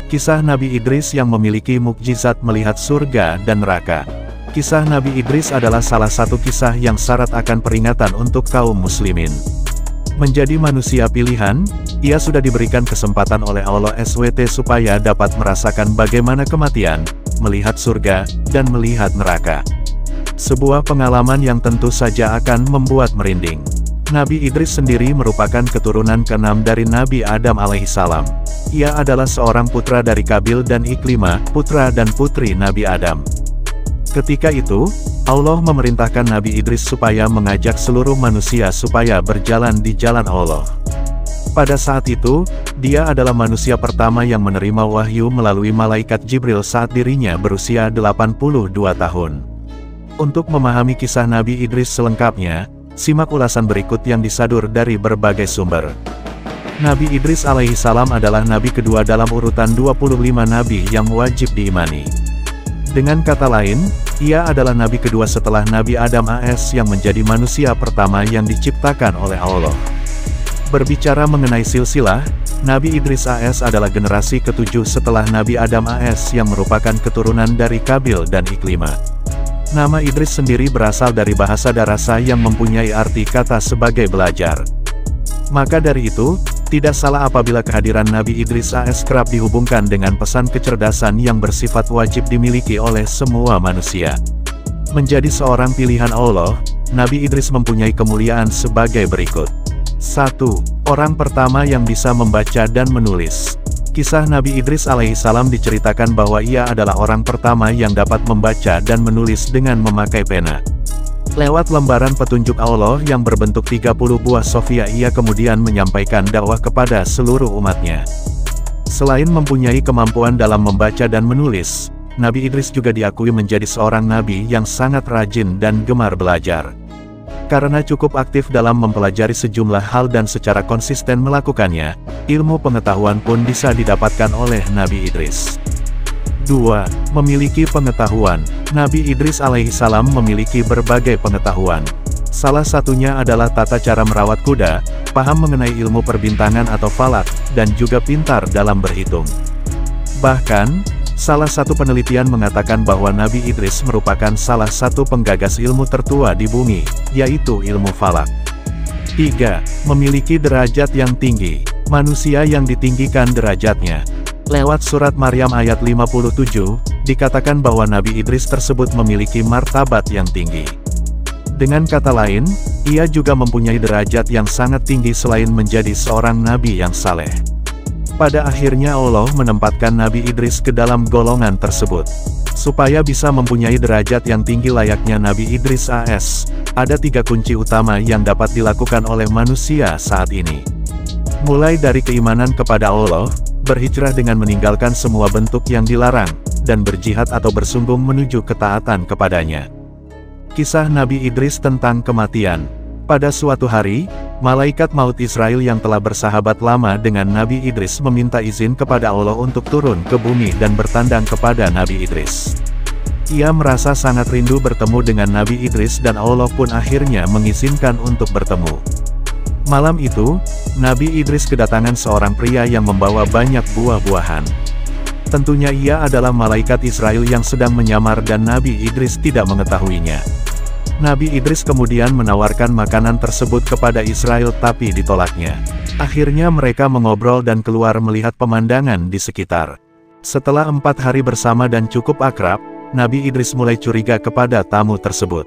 Kisah Nabi Idris yang memiliki mukjizat melihat surga dan neraka. Kisah Nabi Idris adalah salah satu kisah yang syarat akan peringatan untuk kaum muslimin. Menjadi manusia pilihan, ia sudah diberikan kesempatan oleh Allah SWT supaya dapat merasakan bagaimana kematian, melihat surga, dan melihat neraka. Sebuah pengalaman yang tentu saja akan membuat merinding. Nabi Idris sendiri merupakan keturunan ke-6 dari Nabi Adam alaihissalam. Ia adalah seorang putra dari Qabil dan Iklimah, putra dan putri Nabi Adam. Ketika itu, Allah memerintahkan Nabi Idris supaya mengajak seluruh manusia supaya berjalan di jalan Allah. Pada saat itu, dia adalah manusia pertama yang menerima wahyu melalui malaikat Jibril saat dirinya berusia 82 tahun. Untuk memahami kisah Nabi Idris selengkapnya, simak ulasan berikut yang disadur dari berbagai sumber. Nabi Idris alaihissalam adalah nabi kedua dalam urutan 25 nabi yang wajib diimani. Dengan kata lain, ia adalah nabi kedua setelah Nabi Adam AS yang menjadi manusia pertama yang diciptakan oleh Allah. Berbicara mengenai silsilah, Nabi Idris AS adalah generasi ke-7 setelah Nabi Adam AS yang merupakan keturunan dari Qabil dan Iklimah. Nama Idris sendiri berasal dari bahasa Darasa yang mempunyai arti kata sebagai belajar. Maka dari itu, tidak salah apabila kehadiran Nabi Idris AS kerap dihubungkan dengan pesan kecerdasan yang bersifat wajib dimiliki oleh semua manusia. Menjadi seorang pilihan Allah, Nabi Idris mempunyai kemuliaan sebagai berikut. 1. Orang pertama yang bisa membaca dan menulis. Kisah Nabi Idris alaihissalam diceritakan bahwa ia adalah orang pertama yang dapat membaca dan menulis dengan memakai pena. Lewat lembaran petunjuk Allah yang berbentuk 30 buah Sofia, ia kemudian menyampaikan dakwah kepada seluruh umatnya. Selain mempunyai kemampuan dalam membaca dan menulis, Nabi Idris juga diakui menjadi seorang nabi yang sangat rajin dan gemar belajar. Karena cukup aktif dalam mempelajari sejumlah hal dan secara konsisten melakukannya, ilmu pengetahuan pun bisa didapatkan oleh Nabi Idris. 2. Memiliki pengetahuan. Nabi Idris alaihissalam memiliki berbagai pengetahuan. Salah satunya adalah tata cara merawat kuda, paham mengenai ilmu perbintangan atau falak, dan juga pintar dalam berhitung. Bahkan, salah satu penelitian mengatakan bahwa Nabi Idris merupakan salah satu penggagas ilmu tertua di bumi, yaitu ilmu falak. 3. Memiliki derajat yang tinggi. Manusia yang ditinggikan derajatnya. Lewat surat Maryam ayat 57, dikatakan bahwa Nabi Idris tersebut memiliki martabat yang tinggi. Dengan kata lain, ia juga mempunyai derajat yang sangat tinggi selain menjadi seorang nabi yang saleh. Pada akhirnya Allah menempatkan Nabi Idris ke dalam golongan tersebut. Supaya bisa mempunyai derajat yang tinggi layaknya Nabi Idris AS, ada 3 kunci utama yang dapat dilakukan oleh manusia saat ini. Mulai dari keimanan kepada Allah, berhijrah dengan meninggalkan semua bentuk yang dilarang, dan berjihad atau bersungguh menuju ketaatan kepadanya. Kisah Nabi Idris tentang kematian. Pada suatu hari, malaikat maut Israel yang telah bersahabat lama dengan Nabi Idris meminta izin kepada Allah untuk turun ke bumi dan bertandang kepada Nabi Idris. Ia merasa sangat rindu bertemu dengan Nabi Idris dan Allah pun akhirnya mengizinkan untuk bertemu. Malam itu, Nabi Idris kedatangan seorang pria yang membawa banyak buah-buahan. Tentunya ia adalah malaikat Israel yang sedang menyamar dan Nabi Idris tidak mengetahuinya. Nabi Idris kemudian menawarkan makanan tersebut kepada Israel tapi ditolaknya. Akhirnya mereka mengobrol dan keluar melihat pemandangan di sekitar. Setelah 4 hari bersama dan cukup akrab, Nabi Idris mulai curiga kepada tamu tersebut.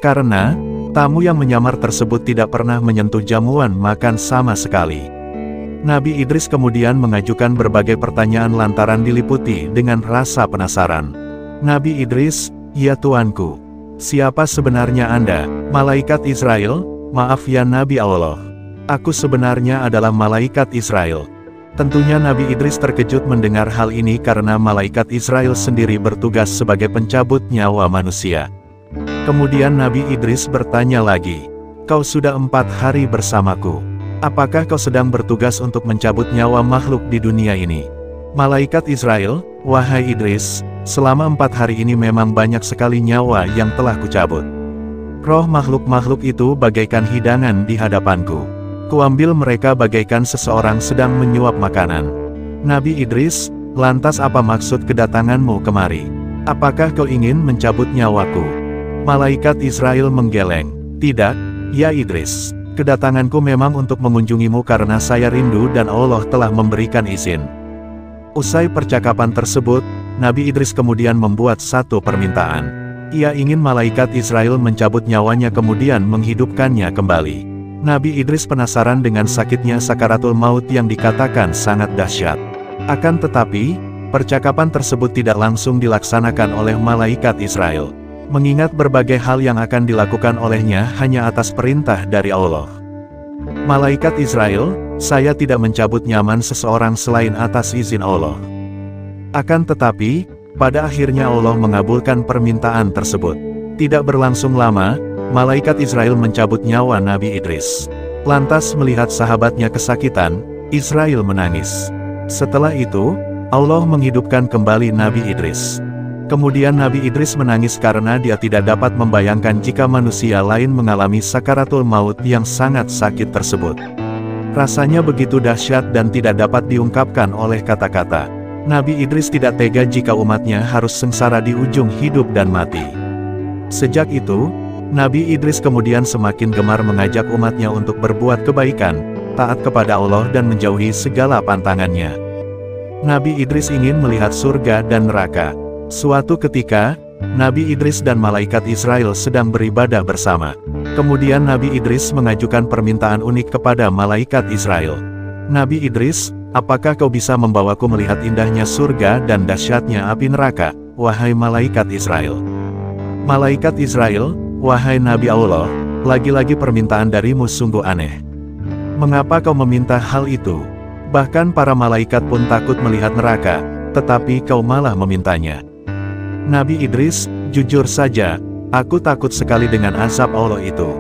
Karena, tamu yang menyamar tersebut tidak pernah menyentuh jamuan makan sama sekali. Nabi Idris kemudian mengajukan berbagai pertanyaan lantaran diliputi dengan rasa penasaran. Nabi Idris, "Ya Tuanku, siapa sebenarnya Anda?" Malaikat Israel, "Maaf ya Nabi Allah. Aku sebenarnya adalah malaikat Israel." Tentunya Nabi Idris terkejut mendengar hal ini karena malaikat Israel sendiri bertugas sebagai pencabut nyawa manusia. Kemudian Nabi Idris bertanya lagi, "Kau sudah 4 hari bersamaku. Apakah kau sedang bertugas untuk mencabut nyawa makhluk di dunia ini?" Malaikat Israel, "Wahai Idris, selama 4 hari ini memang banyak sekali nyawa yang telah kucabut. Roh makhluk-makhluk itu bagaikan hidangan di hadapanku. Kuambil mereka bagaikan seseorang sedang menyuap makanan." Nabi Idris, lantas apa maksud kedatanganmu kemari? Apakah kau ingin mencabut nyawaku?" Malaikat Israel menggeleng, "Tidak, ya Idris. Kedatanganku memang untuk mengunjungimu karena saya rindu dan Allah telah memberikan izin." Usai percakapan tersebut, Nabi Idris kemudian membuat satu permintaan. Ia ingin malaikat Israel mencabut nyawanya kemudian menghidupkannya kembali. Nabi Idris penasaran dengan sakitnya sakaratul maut yang dikatakan sangat dahsyat. Akan tetapi, percakapan tersebut tidak langsung dilaksanakan oleh malaikat Israel. Mengingat berbagai hal yang akan dilakukan olehnya hanya atas perintah dari Allah. Malaikat Israel, "Saya tidak mencabut nyaman seseorang selain atas izin Allah." Akan tetapi, pada akhirnya Allah mengabulkan permintaan tersebut. Tidak berlangsung lama, malaikat Israel mencabut nyawa Nabi Idris. Lantas melihat sahabatnya kesakitan, Israel menangis. Setelah itu, Allah menghidupkan kembali Nabi Idris. Kemudian Nabi Idris menangis karena dia tidak dapat membayangkan jika manusia lain mengalami sakaratul maut yang sangat sakit tersebut. Rasanya begitu dahsyat dan tidak dapat diungkapkan oleh kata-kata. Nabi Idris tidak tega jika umatnya harus sengsara di ujung hidup dan mati. Sejak itu, Nabi Idris kemudian semakin gemar mengajak umatnya untuk berbuat kebaikan, taat kepada Allah dan menjauhi segala pantangannya. Nabi Idris ingin melihat surga dan neraka. Suatu ketika, Nabi Idris dan malaikat Israel sedang beribadah bersama. Kemudian Nabi Idris mengajukan permintaan unik kepada malaikat Israel. "Nabi Idris, apakah kau bisa membawaku melihat indahnya surga dan dahsyatnya api neraka, wahai malaikat Israel?" Malaikat Israel, "Wahai Nabi Allah, lagi-lagi permintaan darimu sungguh aneh. Mengapa kau meminta hal itu? Bahkan para malaikat pun takut melihat neraka, tetapi kau malah memintanya." Nabi Idris, "Jujur saja, aku takut sekali dengan azab Allah itu.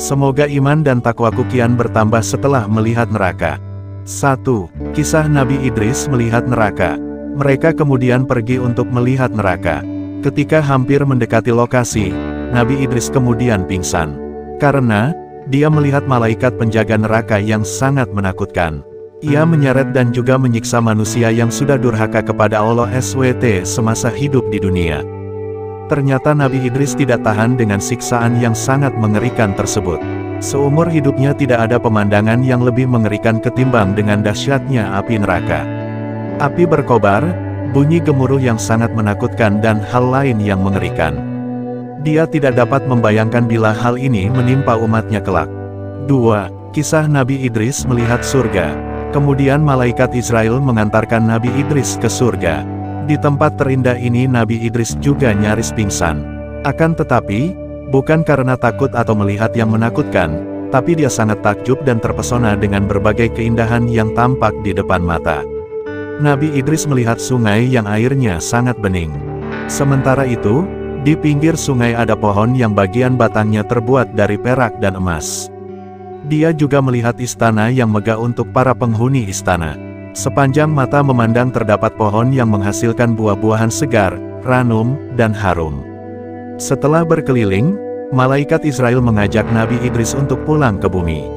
Semoga iman dan takwaku kian bertambah setelah melihat neraka." 1. Kisah Nabi Idris melihat neraka. Mereka kemudian pergi untuk melihat neraka. Ketika hampir mendekati lokasi, Nabi Idris kemudian pingsan. Karena, dia melihat malaikat penjaga neraka yang sangat menakutkan. Ia menyeret dan juga menyiksa manusia yang sudah durhaka kepada Allah SWT semasa hidup di dunia. Ternyata Nabi Idris tidak tahan dengan siksaan yang sangat mengerikan tersebut. Seumur hidupnya tidak ada pemandangan yang lebih mengerikan ketimbang dengan dahsyatnya api neraka. Api berkobar, bunyi gemuruh yang sangat menakutkan dan hal lain yang mengerikan. Dia tidak dapat membayangkan bila hal ini menimpa umatnya kelak. 2. Kisah Nabi Idris melihat surga. Kemudian malaikat Israel mengantarkan Nabi Idris ke surga. Di tempat terindah ini Nabi Idris juga nyaris pingsan. Akan tetapi, bukan karena takut atau melihat yang menakutkan, tapi dia sangat takjub dan terpesona dengan berbagai keindahan yang tampak di depan mata. Nabi Idris melihat sungai yang airnya sangat bening. Sementara itu, di pinggir sungai ada pohon yang bagian batangnya terbuat dari perak dan emas. Dia juga melihat istana yang megah untuk para penghuni istana. Sepanjang mata memandang terdapat pohon yang menghasilkan buah-buahan segar, ranum, dan harum. Setelah berkeliling, malaikat Israel mengajak Nabi Idris untuk pulang ke bumi.